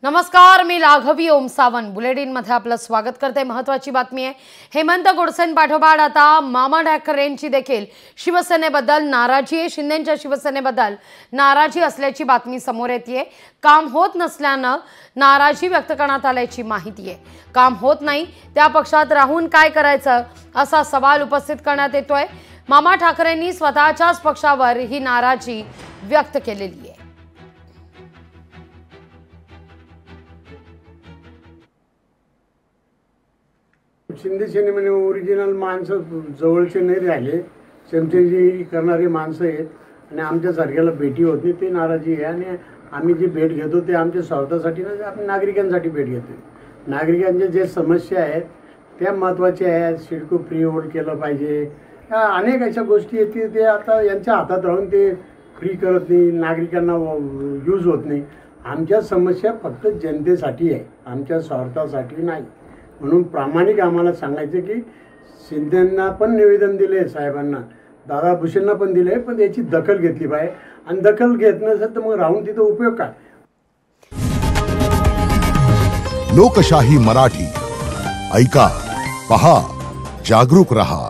नमस्कार, मी राघवी ओम सावंत बुलेटिन मध्ये आपलं स्वागत करते। महत्त्वाची बातमी आहे, हेमंत गोडसेंपाठोपाठ आता मामा ठाकरेंची देखील शिवसेनेबद्दल नाराजी आहे। शिंदेंच्या शिवसेनेबद्दल नाराजी असल्याची बातमी समोर येते। काम होत नसल्यानं नाराजी व्यक्त करण्यात आल्याची माहिती आहे। काम होत नाही त्या पक्षात राहून काय करायचं असा सवाल उपस्थित करण्यात येतोय। मामा ठाकरेंनी स्वतःच्याच पक्षावर ही नाराजी व्यक्त केलेली आहे। शिंदे सेनेमध्ये ओरिजिनल माणसं जवळचे नाही राहिले, चमचेगिरी करणारी माणसं आहेत आणि आमच्यासारख्याला भेटी होत नाही, ते नाराजी आहे। आणि आम्ही जी भेट घेतो ते आमच्या स्वार्थासाठी नाही, आपण नागरिकांसाठी भेट घेतो। नागरिकांच्या जे समस्या आहेत त्या महत्त्वाच्या आहेत। सिडको फ्री होल्ड केलं पाहिजे, अनेक अशा गोष्टी आहेत ते आता यांच्या हातात राहून ते फ्री करत नाही, नागरिकांना यूज होत नाही। आमच्या समस्या फक्त जनतेसाठी आहे, आमच्या स्वार्थासाठी नाही। म्हणून प्रामाणिक आम्हाला सांगायचं की शिंदेंना पण निवेदन दिले, साहेबांना, दादा भुसेंना पण दिले, पण याची दखल घेतली पाहिजे। आणि दखल घेत नसेल तर मग राहून तिथं उपयोग काय। लोकशाही मराठी ऐका, पहा, जागरूक रहा।